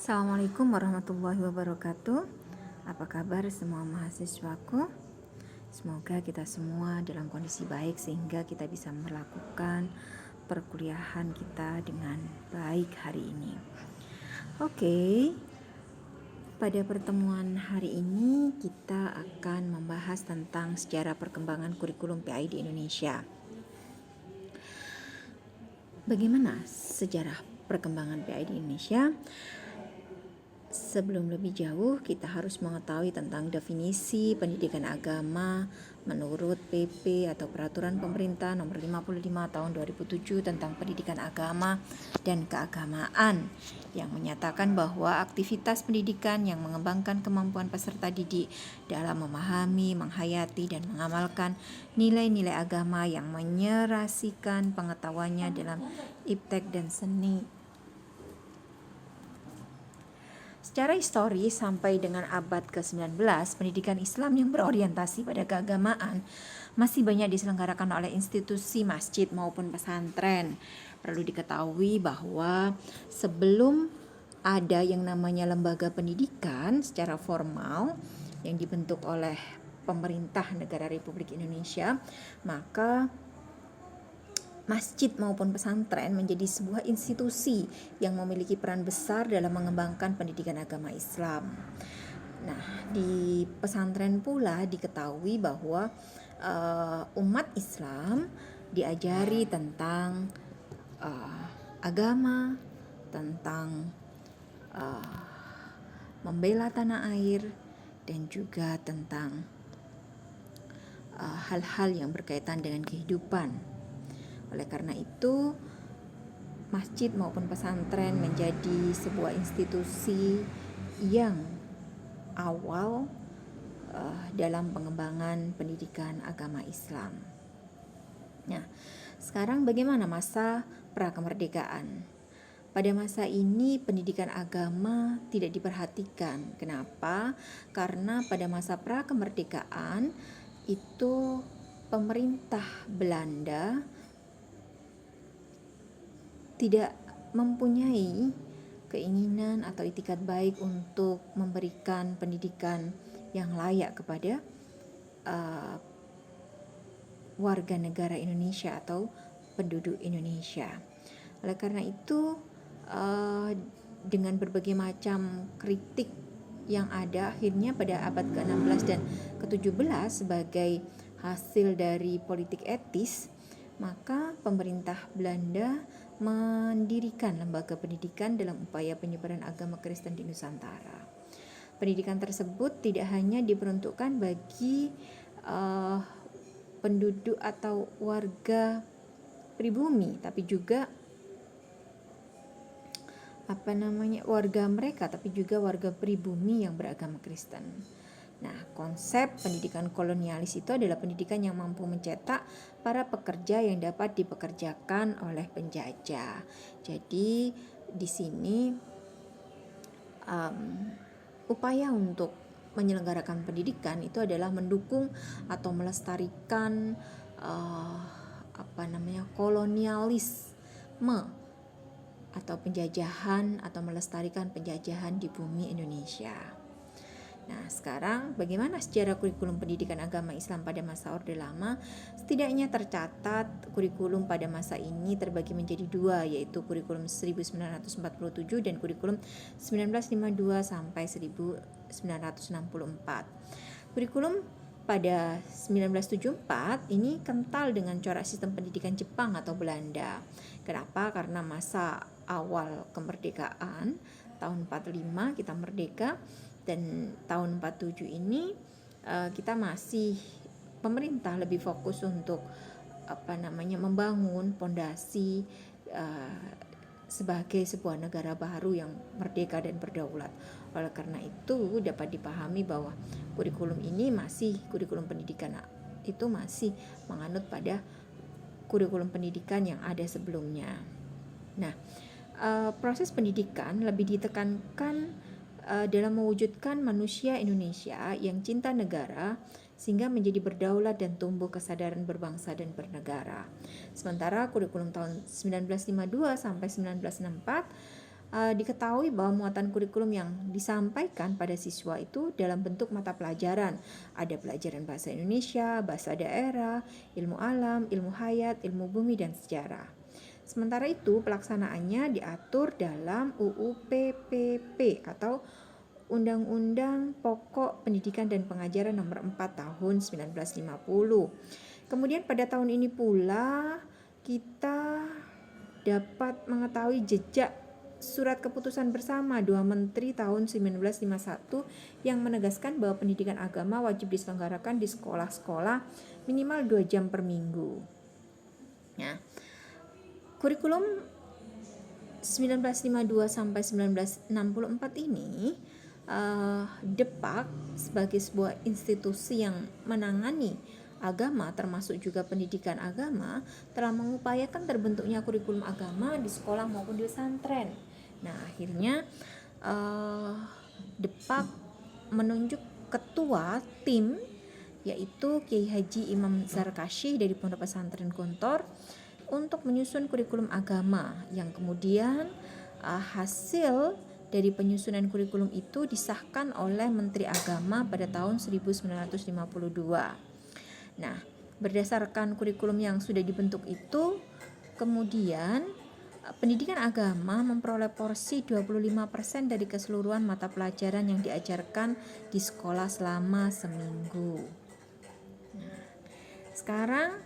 Assalamualaikum warahmatullahi wabarakatuh. Apa kabar semua mahasiswaku? Semoga kita semua dalam kondisi baik sehingga kita bisa melakukan perkuliahan kita dengan baik hari ini. Oke. Pada pertemuan hari ini kita akan membahas tentang sejarah perkembangan kurikulum PAI di Indonesia. Bagaimana sejarah perkembangan PAI di Indonesia? Sebelum lebih jauh, kita harus mengetahui tentang definisi pendidikan agama menurut PP atau Peraturan Pemerintah Nomor 55 Tahun 2007 tentang Pendidikan Agama dan Keagamaan yang menyatakan bahwa aktivitas pendidikan yang mengembangkan kemampuan peserta didik dalam memahami, menghayati, dan mengamalkan nilai-nilai agama yang menyerasikan pengetahuannya dalam iptek dan seni. Secara historis sampai dengan abad ke-19, pendidikan Islam yang berorientasi pada keagamaan masih banyak diselenggarakan oleh institusi masjid maupun pesantren. Perlu diketahui bahwa sebelum ada yang namanya lembaga pendidikan secara formal yang dibentuk oleh pemerintah negara Republik Indonesia, maka masjid maupun pesantren menjadi sebuah institusi yang memiliki peran besar dalam mengembangkan pendidikan agama Islam. Nah, di pesantren pula diketahui bahwa umat Islam diajari tentang agama, tentang membela tanah air, dan juga tentang hal-hal yang berkaitan dengan kehidupan. Oleh karena itu, masjid maupun pesantren menjadi sebuah institusi yang awal dalam pengembangan pendidikan agama Islam. Nah, sekarang bagaimana masa prakemerdekaan? Pada masa ini pendidikan agama tidak diperhatikan. Kenapa? Karena pada masa prakemerdekaan itu pemerintah Belanda tidak mempunyai keinginan atau itikat baik untuk memberikan pendidikan yang layak kepada warga negara Indonesia atau penduduk Indonesia. Oleh karena itu, dengan berbagai macam kritik yang ada, akhirnya pada abad ke-16 dan ke-17 sebagai hasil dari politik etis, maka pemerintah Belanda mendirikan lembaga pendidikan dalam upaya penyebaran agama Kristen di Nusantara. Pendidikan tersebut tidak hanya diperuntukkan bagi penduduk atau warga pribumi, tapi juga warga mereka, tapi juga warga pribumi yang beragama Kristen. Nah, konsep pendidikan kolonialis itu adalah pendidikan yang mampu mencetak para pekerja yang dapat dipekerjakan oleh penjajah. Jadi di sini upaya untuk menyelenggarakan pendidikan itu adalah mendukung atau melestarikan kolonialisme atau penjajahan atau melestarikan penjajahan di bumi Indonesia. Nah, sekarang bagaimana sejarah kurikulum pendidikan agama Islam pada masa Orde Lama? Setidaknya tercatat kurikulum pada masa ini terbagi menjadi dua, yaitu kurikulum 1947 dan kurikulum 1952 sampai 1964. Kurikulum pada 1974 ini kental dengan corak sistem pendidikan Jepang atau Belanda. Kenapa? Karena masa awal kemerdekaan tahun 45 kita merdeka, dan tahun 47 ini kita masih pemerintah lebih fokus untuk membangun fondasi sebagai sebuah negara baru yang merdeka dan berdaulat. Oleh karena itu dapat dipahami bahwa kurikulum pendidikan itu masih menganut pada kurikulum pendidikan yang ada sebelumnya. Nah, proses pendidikan lebih ditekankan dalam mewujudkan manusia Indonesia yang cinta negara sehingga menjadi berdaulat dan tumbuh kesadaran berbangsa dan bernegara. Sementara kurikulum tahun 1952 sampai 1964 diketahui bahwa muatan kurikulum yang disampaikan pada siswa itu dalam bentuk mata pelajaran. Ada pelajaran bahasa Indonesia, bahasa daerah, ilmu alam, ilmu hayat, ilmu bumi, dan sejarah. Sementara itu pelaksanaannya diatur dalam UU PPP atau Undang-Undang Pokok Pendidikan dan Pengajaran Nomor 4 Tahun 1950. Kemudian pada tahun ini pula kita dapat mengetahui jejak Surat Keputusan Bersama dua Menteri tahun 1951 yang menegaskan bahwa pendidikan agama wajib diselenggarakan di sekolah-sekolah minimal 2 jam per minggu. Nah, kurikulum 1952 sampai 1964 ini DEPAK sebagai sebuah institusi yang menangani agama termasuk juga pendidikan agama telah mengupayakan terbentuknya kurikulum agama di sekolah maupun di pesantren. Nah, akhirnya DEPAK menunjuk ketua tim yaitu Kiai Haji Imam Zarkasyih dari Pondok Pesantren Gontor untuk menyusun kurikulum agama yang kemudian hasil dari penyusunan kurikulum itu disahkan oleh Menteri Agama pada tahun 1952. Nah, berdasarkan kurikulum yang sudah dibentuk itu, kemudian pendidikan agama memperoleh porsi 25% dari keseluruhan mata pelajaran yang diajarkan di sekolah selama seminggu. Nah, sekarang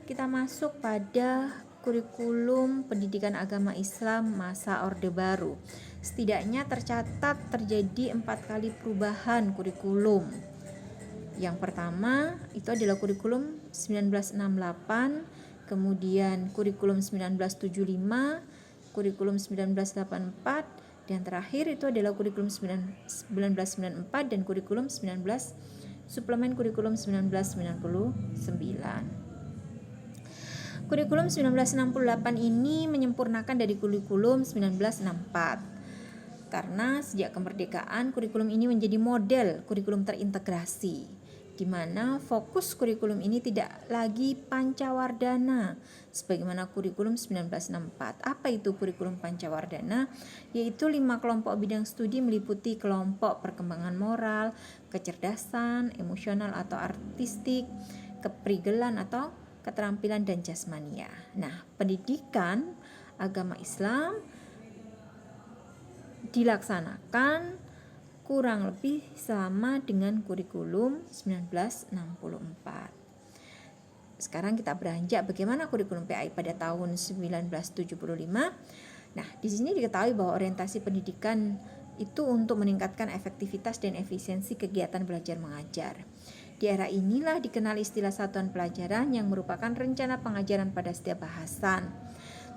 kita masuk pada kurikulum pendidikan agama Islam masa Orde Baru. Setidaknya tercatat terjadi 4 kali perubahan kurikulum. Yang pertama itu adalah kurikulum 1968, kemudian kurikulum 1975, kurikulum 1984, dan terakhir itu adalah kurikulum 1994 dan kurikulum 19 suplemen kurikulum 1999. Kurikulum 1968 ini menyempurnakan dari kurikulum 1964. Karena sejak kemerdekaan kurikulum ini menjadi model kurikulum terintegrasi, di mana fokus kurikulum ini tidak lagi pancawardana sebagaimana kurikulum 1964. Apa itu kurikulum pancawardana? Yaitu 5 kelompok bidang studi meliputi kelompok perkembangan moral, kecerdasan, emosional atau artistik, keprigelan atau keterampilan dan jasmania. Nah, pendidikan agama Islam dilaksanakan kurang lebih sama dengan kurikulum 1964. Sekarang kita beranjak bagaimana kurikulum PAI pada tahun 1975. Nah, di sini diketahui bahwa orientasi pendidikan itu untuk meningkatkan efektivitas dan efisiensi kegiatan belajar mengajar. Di era inilah dikenal istilah satuan pelajaran yang merupakan rencana pengajaran pada setiap bahasan.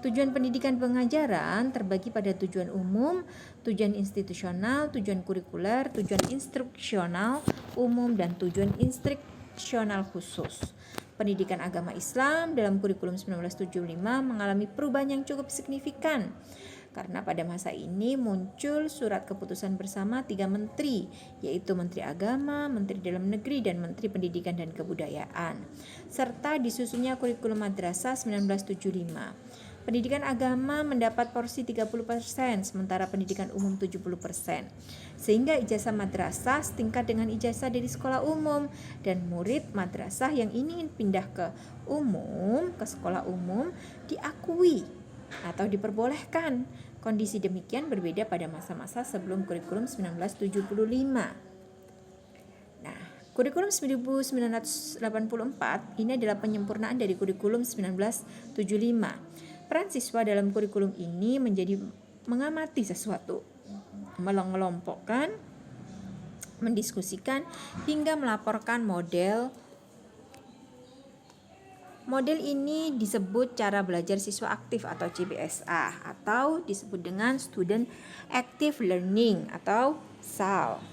Tujuan pendidikan pengajaran terbagi pada tujuan umum, tujuan institusional, tujuan kurikuler, tujuan instruksional umum, dan tujuan instruksional khusus. Pendidikan agama Islam dalam kurikulum 1975 mengalami perubahan yang cukup signifikan karena pada masa ini muncul surat keputusan bersama 3 menteri, yaitu Menteri Agama, Menteri Dalam Negeri, dan Menteri Pendidikan dan Kebudayaan, serta disusunnya kurikulum madrasah 1975. Pendidikan agama mendapat porsi 30%, sementara pendidikan umum 70%. Sehingga ijazah madrasah setingkat dengan ijazah dari sekolah umum, dan murid madrasah yang ingin pindah ke sekolah umum diakui atau diperbolehkan. Kondisi demikian berbeda pada masa-masa sebelum kurikulum 1975. Nah, kurikulum 1984 ini adalah penyempurnaan dari kurikulum 1975. Peran siswa dalam kurikulum ini menjadi mengamati sesuatu, mengelompokkan, mendiskusikan, hingga melaporkan model. Model ini disebut cara belajar siswa aktif atau CBSA, atau disebut dengan Student Active Learning atau SAL.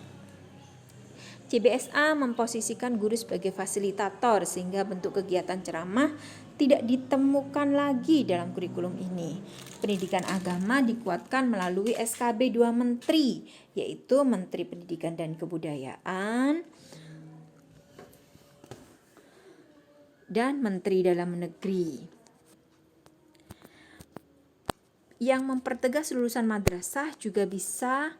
CBSA memposisikan guru sebagai fasilitator sehingga bentuk kegiatan ceramah tidak ditemukan lagi dalam kurikulum ini. Pendidikan agama dikuatkan melalui SKB 2 menteri, yaitu Menteri Pendidikan dan Kebudayaan dan Menteri Dalam Negeri. yang mempertegas lulusan madrasah juga bisa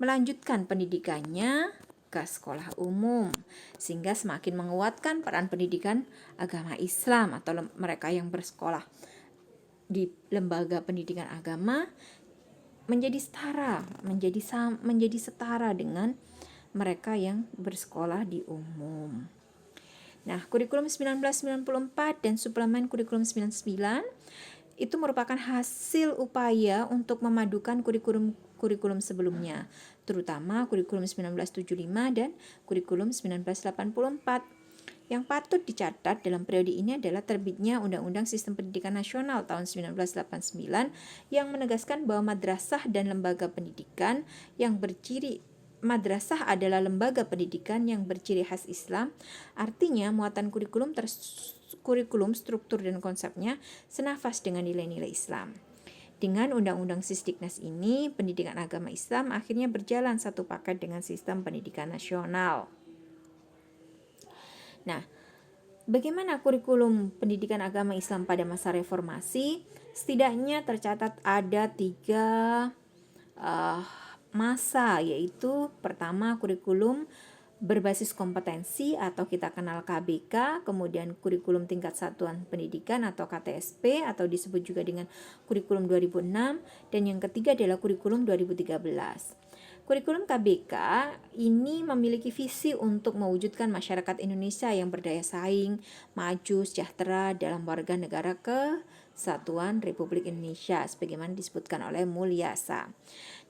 melanjutkan pendidikannya ke sekolah umum, sehingga semakin menguatkan peran pendidikan agama Islam atau mereka yang bersekolah di lembaga pendidikan agama menjadi setara dengan mereka yang bersekolah di umum. Nah, kurikulum 1994 dan suplemen kurikulum 99 itu merupakan hasil upaya untuk memadukan kurikulum sebelumnya, terutama kurikulum 1975 dan kurikulum 1984. Yang patut dicatat dalam periode ini adalah terbitnya Undang-Undang Sistem Pendidikan Nasional tahun 1989 yang menegaskan bahwa madrasah dan lembaga pendidikan yang berciri madrasah adalah lembaga pendidikan yang berciri khas Islam. Artinya muatan kurikulum, struktur dan konsepnya senafas dengan nilai-nilai Islam. Dengan Undang-Undang Sisdiknas ini, pendidikan agama Islam akhirnya berjalan satu paket dengan sistem pendidikan nasional. Nah, bagaimana kurikulum pendidikan agama Islam pada masa reformasi? Setidaknya tercatat ada 3 masa, yaitu pertama kurikulum berbasis kompetensi atau kita kenal KBK, kemudian kurikulum tingkat satuan pendidikan atau KTSP atau disebut juga dengan kurikulum 2006, dan yang ketiga adalah kurikulum 2013. Kurikulum KBK ini memiliki visi untuk mewujudkan masyarakat Indonesia yang berdaya saing, maju, sejahtera dalam warga negara kesatuan Republik Indonesia sebagaimana disebutkan oleh Mulyasa.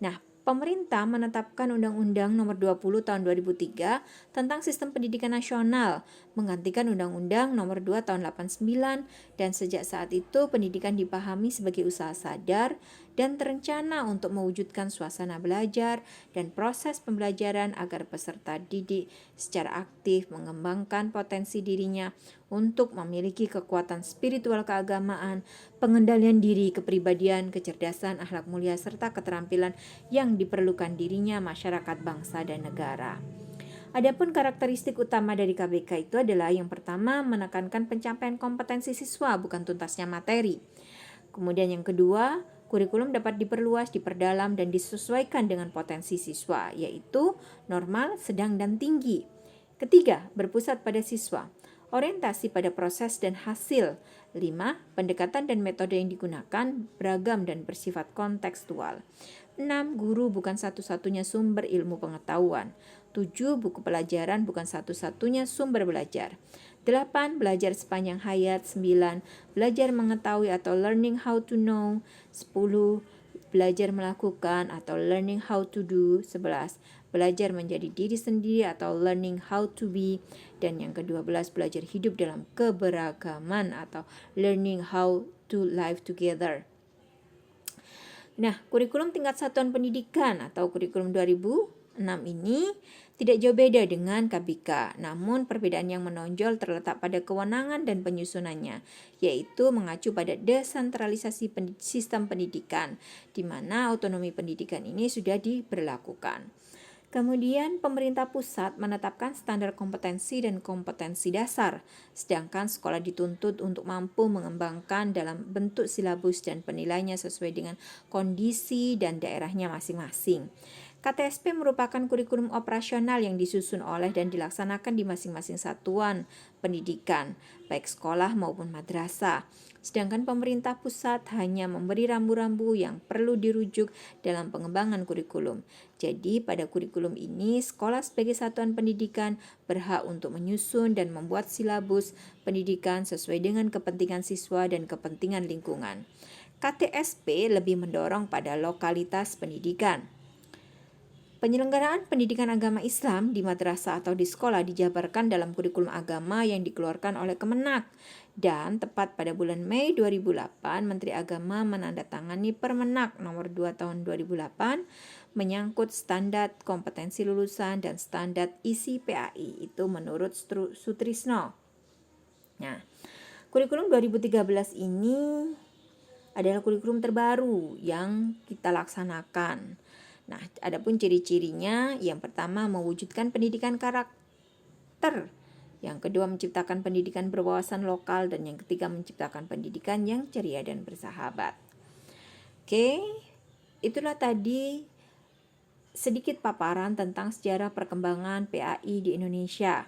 Nah, pemerintah menetapkan Undang-Undang Nomor 20 Tahun 2003 tentang Sistem Pendidikan Nasional, menggantikan Undang-Undang Nomor 2 Tahun 89, dan sejak saat itu pendidikan dipahami sebagai usaha sadar dan terencana untuk mewujudkan suasana belajar dan proses pembelajaran agar peserta didik secara aktif mengembangkan potensi dirinya untuk memiliki kekuatan spiritual keagamaan, pengendalian diri, kepribadian, kecerdasan, akhlak mulia, serta keterampilan yang diperlukan dirinya, masyarakat, bangsa, dan negara. Adapun karakteristik utama dari KBK itu adalah yang pertama, menekankan pencapaian kompetensi siswa bukan tuntasnya materi. Kemudian yang kedua, kurikulum dapat diperluas, diperdalam, dan disesuaikan dengan potensi siswa, yaitu normal, sedang, dan tinggi. Ketiga, berpusat pada siswa. Orientasi pada proses dan hasil. 5. Pendekatan dan metode yang digunakan beragam dan bersifat kontekstual. 6. Guru bukan satu-satunya sumber ilmu pengetahuan. 7. Buku pelajaran bukan satu-satunya sumber belajar. 8. Belajar sepanjang hayat. 9. Belajar mengetahui atau learning how to know. 10. Belajar melakukan atau learning how to do. 11. Belajar menjadi diri sendiri atau learning how to be. Dan yang ke-12, belajar hidup dalam keberagaman atau learning how to live together. Nah, kurikulum tingkat satuan pendidikan atau kurikulum 2006 ini tidak jauh beda dengan KBK, namun perbedaan yang menonjol terletak pada kewenangan dan penyusunannya, yaitu mengacu pada desentralisasi sistem pendidikan, di mana otonomi pendidikan ini sudah diberlakukan. Kemudian pemerintah pusat menetapkan standar kompetensi dan kompetensi dasar, sedangkan sekolah dituntut untuk mampu mengembangkan dalam bentuk silabus dan penilaiannya sesuai dengan kondisi dan daerahnya masing-masing. KTSP merupakan kurikulum operasional yang disusun oleh dan dilaksanakan di masing-masing satuan pendidikan, baik sekolah maupun madrasah. Sedangkan pemerintah pusat hanya memberi rambu-rambu yang perlu dirujuk dalam pengembangan kurikulum. Jadi pada kurikulum ini, sekolah sebagai satuan pendidikan berhak untuk menyusun dan membuat silabus pendidikan sesuai dengan kepentingan siswa dan kepentingan lingkungan. KTSP lebih mendorong pada lokalitas pendidikan. Penyelenggaraan pendidikan agama Islam di madrasah atau di sekolah dijabarkan dalam kurikulum agama yang dikeluarkan oleh Kemenak. Dan tepat pada bulan Mei 2008, Menteri Agama menandatangani Permenak nomor 2 tahun 2008 menyangkut standar kompetensi lulusan dan standar isi PAI, itu menurut Sutrisno. Nah, kurikulum 2013 ini adalah kurikulum terbaru yang kita laksanakan. Nah, adapun ciri-cirinya, yang pertama mewujudkan pendidikan karakter, yang kedua menciptakan pendidikan berwawasan lokal, dan yang ketiga menciptakan pendidikan yang ceria dan bersahabat. Oke, itulah tadi sedikit paparan tentang sejarah perkembangan PAI di Indonesia.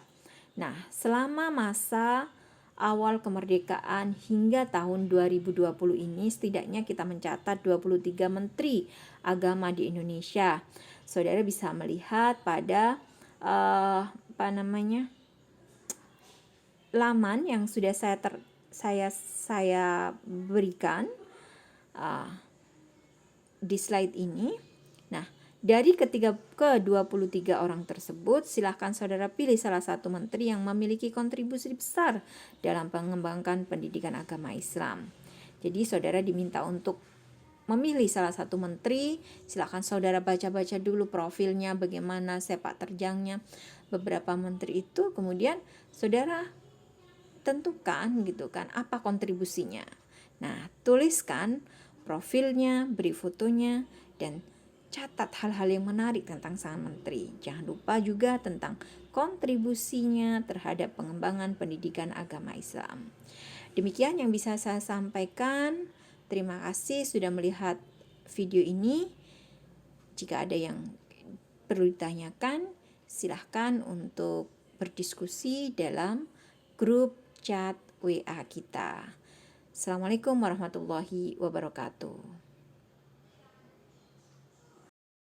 Nah, selama masa awal kemerdekaan hingga tahun 2020 ini setidaknya kita mencatat 23 menteri agama di Indonesia. Saudara bisa melihat pada laman yang sudah saya berikan di slide ini. Nah, dari ke-23 orang tersebut, silahkan saudara pilih salah satu menteri yang memiliki kontribusi besar dalam mengembangkan pendidikan agama Islam. Jadi saudara diminta untuk memilih salah satu menteri, silahkan saudara baca-baca dulu profilnya, bagaimana sepak terjangnya beberapa menteri itu, kemudian saudara tentukan gitu kan apa kontribusinya. Nah, tuliskan profilnya, beri fotonya, dan catat hal-hal yang menarik tentang sang menteri. Jangan lupa juga tentang kontribusinya terhadap pengembangan pendidikan agama Islam. Demikian yang bisa saya sampaikan. Terima kasih sudah melihat video ini. Jika ada yang perlu ditanyakan, silahkan untuk berdiskusi dalam grup chat WA kita. Assalamualaikum warahmatullahi wabarakatuh.